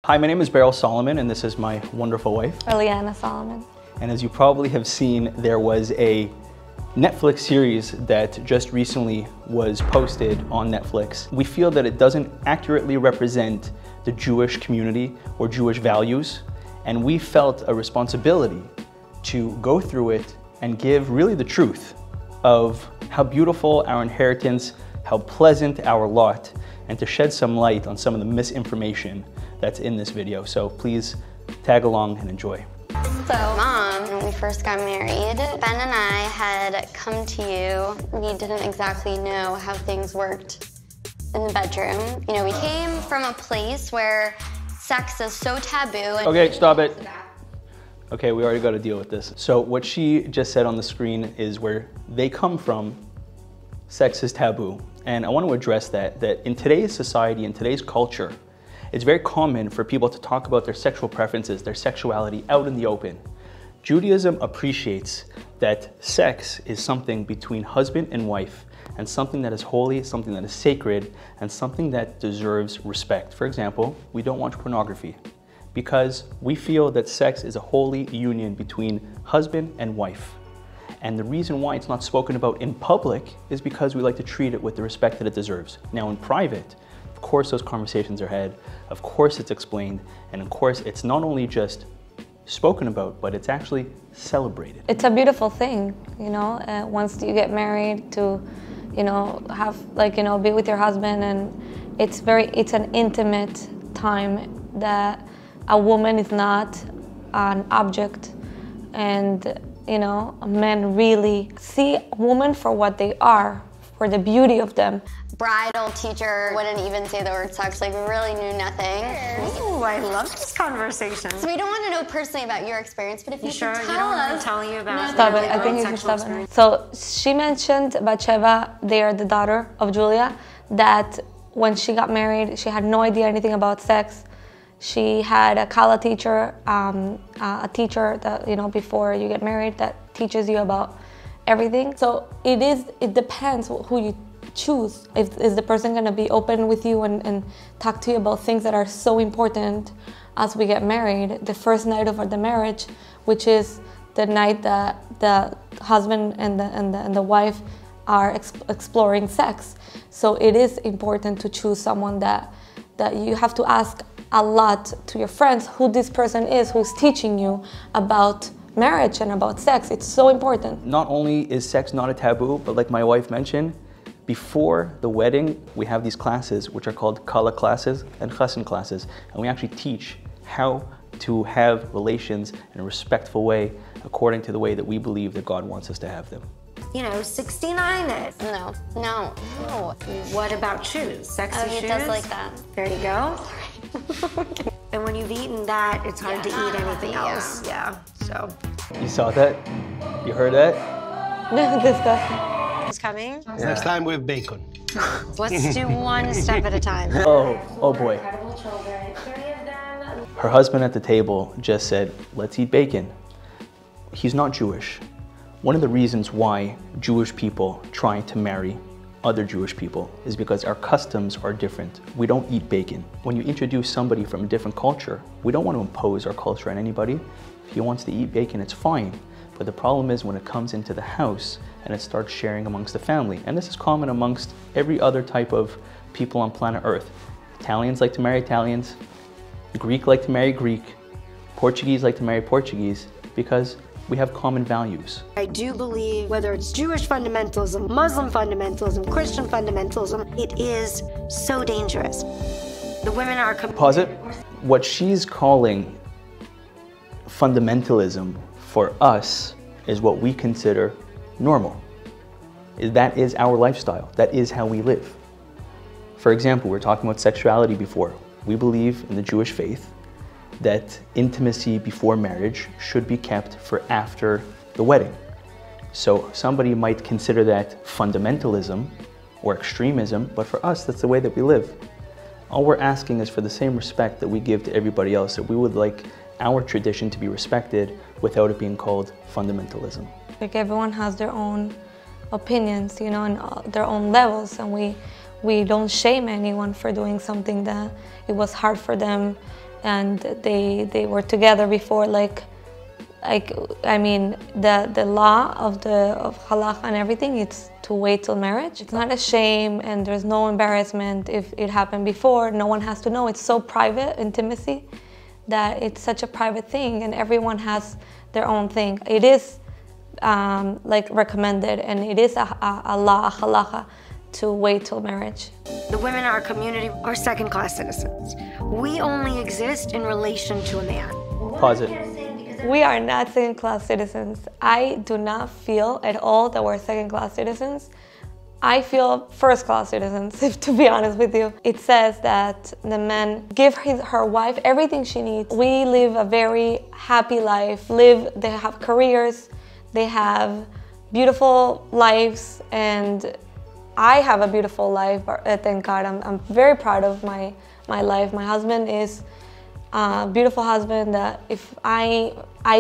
Hi, my name is Beryl Solomon, and this is my wonderful wife, Eliana Solomon. And as you probably have seen, there was a Netflix series that just recently was posted on Netflix. We feel that it doesn't accurately represent the Jewish community or Jewish values, and we felt a responsibility to go through it and give really the truth of how beautiful our inheritance, how pleasant our lot, and to shed some light on some of the misinformation that's in this video. So please tag along and enjoy. So, Mom, when we first got married, Ben and I had come to you. We didn't exactly know how things worked in the bedroom. You know, we came from a place where sex is so taboo. Okay, stop it. Okay, we already got to deal with this. So what she just said on the screen is where they come from, sex is taboo. And I want to address that in today's society, in today's culture, it's very common for people to talk about their sexual preferences, their sexuality out in the open. Judaism appreciates that sex is something between husband and wife, and something that is holy, something that is sacred, and something that deserves respect. For example, we don't watch pornography because we feel that sex is a holy union between husband and wife. And the reason why it's not spoken about in public is because we like to treat it with the respect that it deserves. Now in private, of course those conversations are had, of course it's explained, and of course it's not only just spoken about, but it's actually celebrated. It's a beautiful thing, you know, once you get married to, you know, have, like, you know, be with your husband, and it's an intimate time that a woman is not an object, and, you know, men really see women for what they are, for the beauty of them. Bridal teacher wouldn't even say the word sex, like really knew nothing. Ooh, I love this conversation. So we don't want to know personally about your experience, but if you sure could you tell don't want us. to tell you about Stop it, I think you should stop it. So she mentioned Bathsheba, they are the daughter of Julia, that when she got married, she had no idea anything about sex. She had a Kala teacher, a teacher that, you know, before you get married, that teaches you about everything. So it depends who you choose. Is the person going to be open with you and talk to you about things that are so important as we get married? The first night of the marriage, which is the night that the husband and the wife are exploring sex. So it is important to choose someone that you have to ask a lot to your friends who this person is, who's teaching you about marriage and about sex. It's so important. Not only is sex not a taboo, but like my wife mentioned, before the wedding, we have these classes which are called Kala classes and Chassan classes, and we actually teach how to have relations in a respectful way according to the way that we believe that God wants us to have them. You know, 69 is. No. What about shoes? Sexy shoes? He does like that. There you go. And when you've eaten that, it's hard to eat anything else. Yeah, so. You saw that? You heard that? Disgusting. It's coming. Next time we have bacon. Let's do one step at a time. Oh boy. Her husband at the table just said, let's eat bacon. He's not Jewish. One of the reasons why Jewish people try to marry other Jewish people is because our customs are different. We don't eat bacon. When you introduce somebody from a different culture, we don't want to impose our culture on anybody. If he wants to eat bacon, it's fine. But the problem is when it comes into the house and it starts sharing amongst the family. And this is common amongst every other type of people on planet Earth. Italians like to marry Italians, Greek like to marry Greek, Portuguese like to marry Portuguese, because we have common values. I do believe whether it's Jewish fundamentalism, Muslim fundamentalism, Christian fundamentalism, it is so dangerous. The women are... Pause it. What she's calling fundamentalism for us is what we consider normal. That is our lifestyle. That is how we live. For example, we were talking about sexuality before. We believe in the Jewish faith that intimacy before marriage should be kept for after the wedding. So somebody might consider that fundamentalism or extremism, but for us, that's the way that we live. All we're asking is for the same respect that we give to everybody else, that we would like our tradition to be respected without it being called fundamentalism. Like, everyone has their own opinions, you know, and their own levels, and we don't shame anyone for doing something that it was hard for them and they were together before, I mean, the law of halakha and everything, it's to wait till marriage. It's not a shame, and there's no embarrassment if it happened before. No one has to know. It's so private, intimacy, that it's such a private thing, and everyone has their own thing. It is like recommended, and it is a law, a halakha, to wait till marriage. The women in our community are second-class citizens. We only exist in relation to a man. Pause it. We are not second-class citizens. I do not feel at all that we're second-class citizens. I feel first-class citizens, to be honest with you. It says that the men give her wife everything she needs. We live a very happy life. They have careers, they have beautiful lives, and I have a beautiful life, thank God. I'm very proud of my life. My husband is a beautiful husband that if I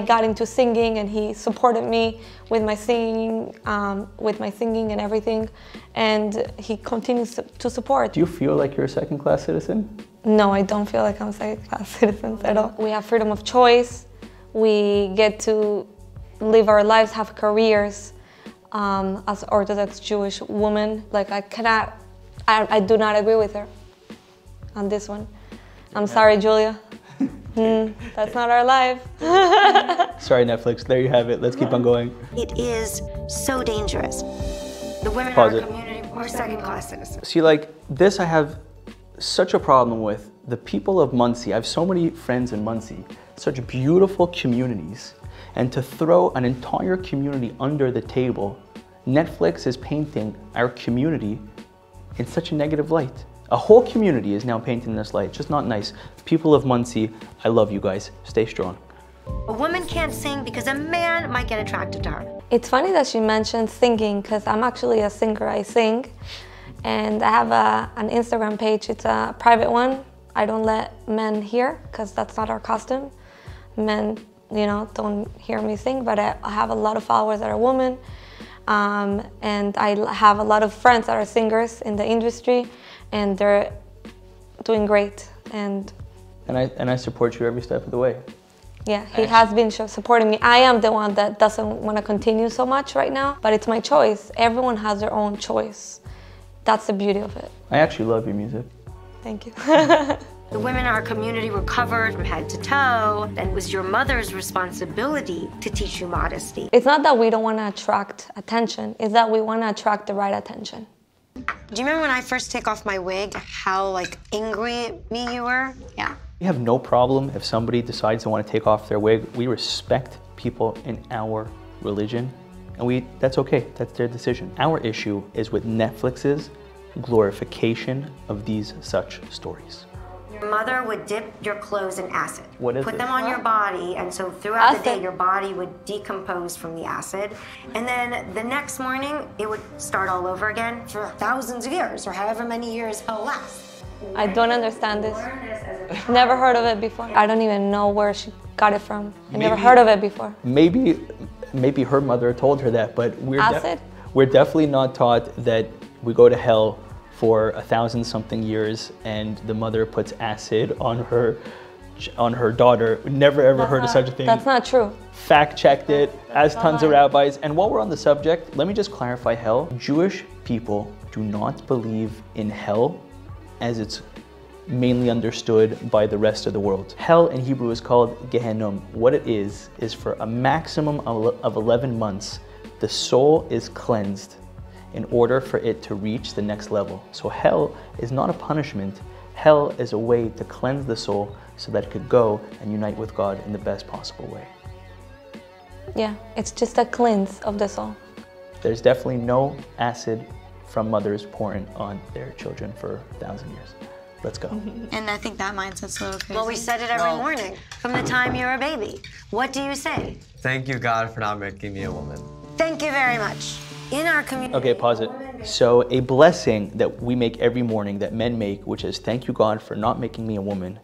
got into singing, and he supported me with my singing and everything, and he continues to support. Do you feel like you're a second-class citizen? No, I don't feel like I'm second-class citizens at all. We have freedom of choice. We get to live our lives, have careers. As Orthodox Jewish woman, like I do not agree with her on this one. I'm sorry, Julia. That's not our life. Sorry, Netflix. There you have it. Let's keep on going. It is so dangerous. The women Pause in it. our community are second-class citizens. See, like this, I have such a problem with the people of Monsey. I have so many friends in Monsey, such beautiful communities. And to throw an entire community under the table, Netflix is painting our community in such a negative light. A whole community is now painted in this light. It's just not nice. People of Monsey, I love you guys. Stay strong. A woman can't sing because a man might get attracted to her. It's funny that she mentioned singing, because I'm actually a singer. I sing, and I have an Instagram page. It's a private one. I don't let men hear, because that's not our custom. Men, don't hear me sing, but I have a lot of followers that are women, and I have a lot of friends that are singers in the industry, and they're doing great. And I support you every step of the way. Yeah, he has been supporting me. I am the one that doesn't want to continue so much right now, but it's my choice. Everyone has their own choice. That's the beauty of it. I actually love your music. Thank you. The women in our community were covered from head to toe, and it was your mother's responsibility to teach you modesty. It's not that we don't want to attract attention, it's that we want to attract the right attention. Do you remember when I first take off my wig, how angry at me you were? Yeah. We have no problem if somebody decides they want to take off their wig. We respect people in our religion, and that's okay, that's their decision. Our issue is with Netflix's glorification of these such stories. Your mother would dip your clothes in acid. What is Put it? them on your body, and so throughout the day, Acid. your body would decompose from the acid. And then the next morning, it would start all over again for thousands of years, or however many years hell lasts. I don't understand this. Never heard of it before. I don't even know where she got it from. I never heard of it before. Maybe her mother told her that, but we're definitely not taught that we go to hell for 1,000-something years and the mother puts acid on her daughter. Never ever heard of such a thing. That's not true. Fact checked it, as tons of rabbis. And while we're on the subject, let me just clarify hell. Jewish people do not believe in hell as it's mainly understood by the rest of the world. Hell in Hebrew is called Gehenom. What it is for a maximum of 11 months, the soul is cleansed in order for it to reach the next level. So hell is not a punishment. Hell is a way to cleanse the soul so that it could go and unite with God in the best possible way. Yeah, it's just a cleanse of the soul. There's definitely no acid from mothers pouring on their children for 1,000 years. Let's go. And I think that mindset's a little crazy. Well, we said it every morning, from the time you're a baby. What do you say? Thank you, God, for not making me a woman. Thank you very much. In our community... Okay, pause it. So a blessing that we make every morning, that men make, which is thank you, God, for not making me a woman,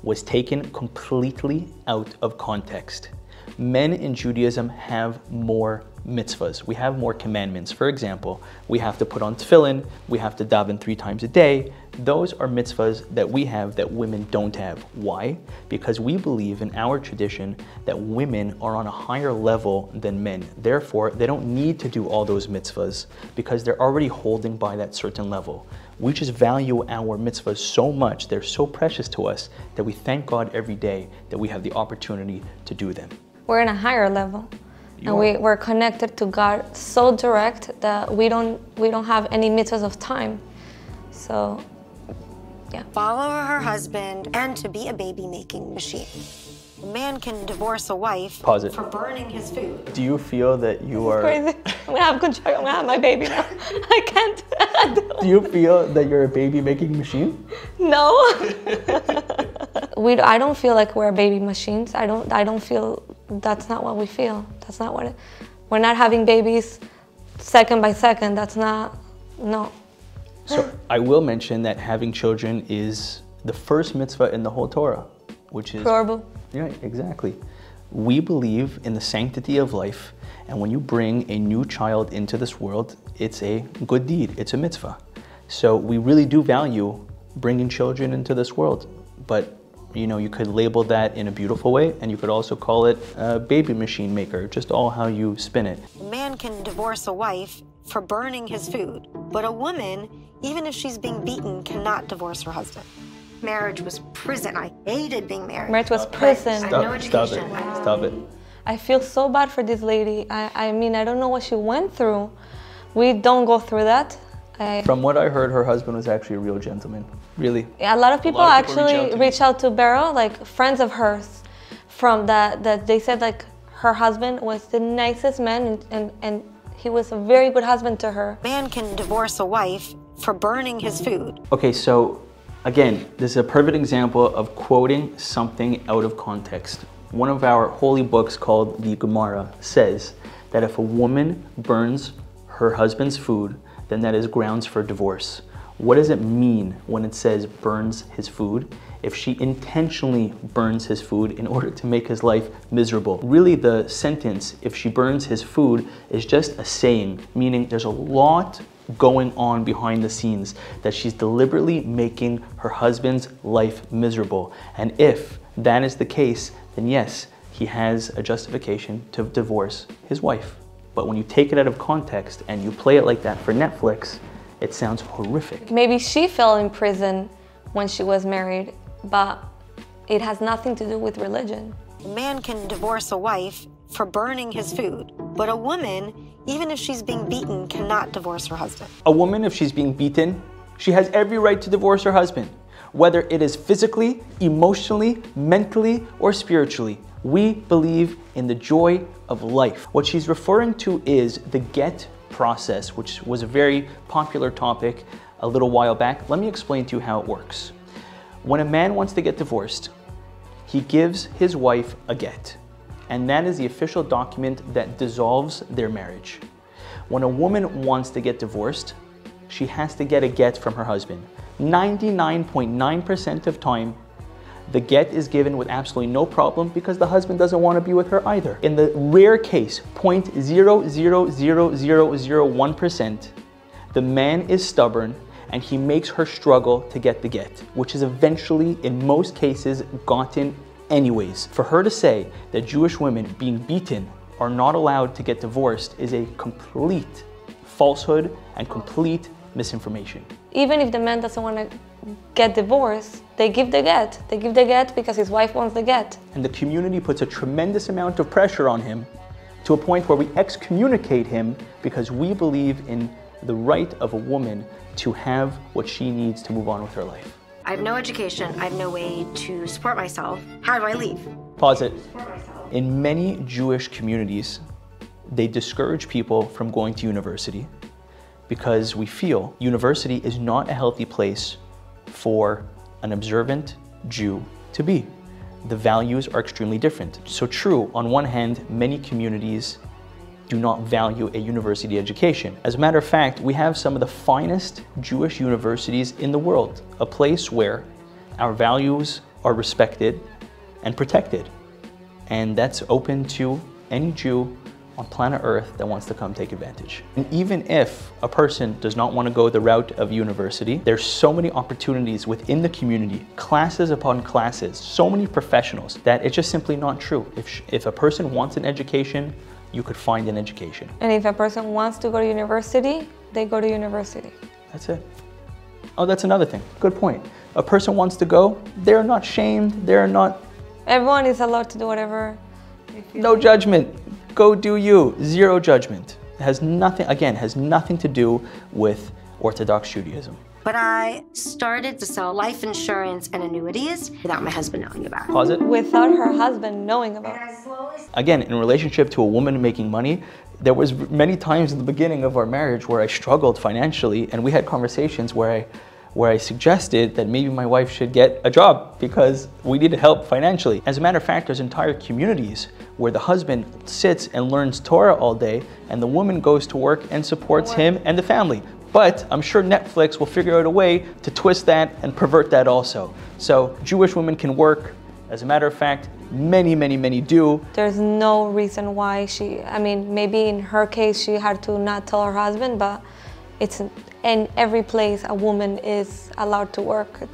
was taken completely out of context. Men in Judaism have more mitzvahs. We have more commandments. For example, we have to put on tefillin, we have to daven 3 times a day, Those are mitzvahs that we have that women don't have. Why? Because we believe in our tradition that women are on a higher level than men. Therefore, they don't need to do all those mitzvahs because they're already holding by that certain level. We just value our mitzvahs so much, they're so precious to us, that we thank God every day that we have the opportunity to do them. We're in a higher level. We're connected to God so direct that we don't have any mitzvahs of time. So, yeah. Follow her husband and to be a baby-making machine. A man can divorce a wife Pause it. for burning his food. Do you feel that you are... Crazy. I'm gonna have control. I'm gonna have my baby now. I can't. Do you feel that you're a baby-making machine? No. I don't feel like we're baby machines. I don't feel, that's not what we feel. That's not what we're not having babies second by second. That's not, no. So I will mention that having children is the first mitzvah in the whole Torah, which is... Horrible. Yeah, exactly. We believe in the sanctity of life, and when you bring a new child into this world, it's a good deed, it's a mitzvah. So we really do value bringing children into this world, but you know, you could label that in a beautiful way, and you could also call it a baby machine maker, just all how you spin it. A man can divorce a wife for burning his food, but a woman, even if she's being beaten, cannot divorce her husband. Marriage was prison. I hated being married. Marriage was prison. I had no education. Stop it. I feel so bad for this lady. I mean, I don't know what she went through. We don't go through that. From what I heard, her husband was actually a real gentleman. Really. A lot of people actually reach out to Beryl, like friends of hers, from that they said like her husband was the nicest man and he was a very good husband to her. A man can divorce a wife for burning his food. Okay, so again, this is a perfect example of quoting something out of context. One of our holy books called the Gemara says that if a woman burns her husband's food, then that is grounds for divorce. What does it mean when it says burns his food? If she intentionally burns his food in order to make his life miserable. Really, the sentence, if she burns his food, is just a saying, meaning there's a lot going on behind the scenes, that she's deliberately making her husband's life miserable. And if that is the case, then yes, he has a justification to divorce his wife. But when you take it out of context and you play it like that for Netflix, it sounds horrific. Maybe she fell in prison when she was married, but it has nothing to do with religion. A man can divorce a wife for burning his food, but a woman, even if she's being beaten, cannot divorce her husband. A woman, if she's being beaten, she has every right to divorce her husband, whether it is physically, emotionally, mentally, or spiritually. We believe in the joy of life. What she's referring to is the get process, which was a very popular topic a little while back. Let me explain to you how it works. When a man wants to get divorced, he gives his wife a get, and that is the official document that dissolves their marriage. When a woman wants to get divorced, she has to get a get from her husband. 99.9% of time, the get is given with absolutely no problem because the husband doesn't want to be with her either. In the rare case, 0.00001%, the man is stubborn and he makes her struggle to get the get, which is eventually, in most cases, gotten anyways. For her to say that Jewish women being beaten are not allowed to get divorced is a complete falsehood and complete misinformation. Even if the man doesn't want to get divorced, they give the get. They give the get because his wife wants the get. And the community puts a tremendous amount of pressure on him to a point where we excommunicate him because we believe in the right of a woman to have what she needs to move on with her life. I have no education. I have no way to support myself. How do I leave? Pause it. In many Jewish communities, they discourage people from going to university because we feel university is not a healthy place for an observant Jew to be. The values are extremely different. So true, on one hand, many communities do not value a university education. As a matter of fact, we have some of the finest Jewish universities in the world, a place where our values are respected and protected. And that's open to any Jew on planet Earth that wants to come take advantage. And even if a person does not want to go the route of university, there's so many opportunities within the community, classes upon classes, so many professionals, that it's just simply not true. If a person wants an education, you could find an education. And if a person wants to go to university, they go to university. That's it. Oh, that's another thing. Good point. A person wants to go, they're not shamed, they're not... Everyone is allowed to do whatever. No judgment. Go do you. Zero judgment. It has nothing, again, has nothing to do with Orthodox Judaism. But I started to sell life insurance and annuities without my husband knowing about it. Pause it. Without her husband knowing about it. Again, in relationship to a woman making money, there was many times in the beginning of our marriage where I struggled financially, and we had conversations where I suggested that maybe my wife should get a job because we needed help financially. As a matter of fact, there's entire communities where the husband sits and learns Torah all day and the woman goes to work and supports him and the family. But I'm sure Netflix will figure out a way to twist that and pervert that also. So Jewish women can work. As a matter of fact, many, many, many do. There's no reason why I mean, maybe in her case she had to not tell her husband, but it's in every place a woman is allowed to work.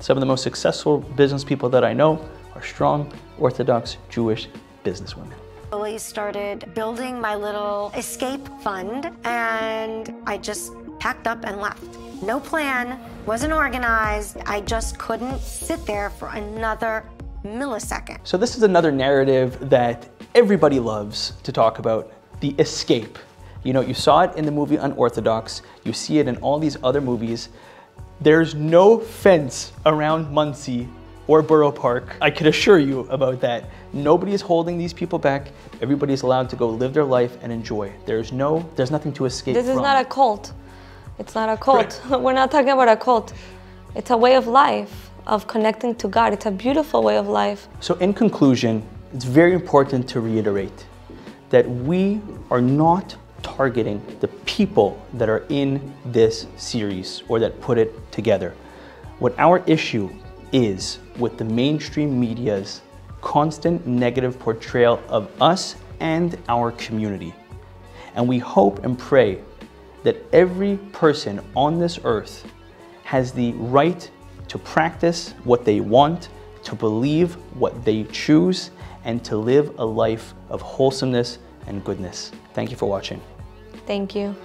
Some of the most successful business people that I know are strong, Orthodox Jewish businesswomen. I started building my little escape fund, and I just packed up and left. No plan, wasn't organized. I just couldn't sit there for another millisecond. So this is another narrative that everybody loves to talk about, the escape. You know, you saw it in the movie Unorthodox, you see it in all these other movies. There's no fence around Monsey or Borough Park. I can assure you about that. Nobody is holding these people back. Everybody's allowed to go live their life and enjoy. There's nothing to escape from. This is not a cult. It's not a cult. We're not talking about a cult. It's a way of life, of connecting to God. It's a beautiful way of life. So in conclusion, it's very important to reiterate that we are not targeting the people that are in this series or that put it together. What our issue is with the mainstream media's constant negative portrayal of us and our community. And we hope and pray that every person on this earth has the right to practice what they want, to believe what they choose, and to live a life of wholesomeness and goodness. Thank you for watching. Thank you.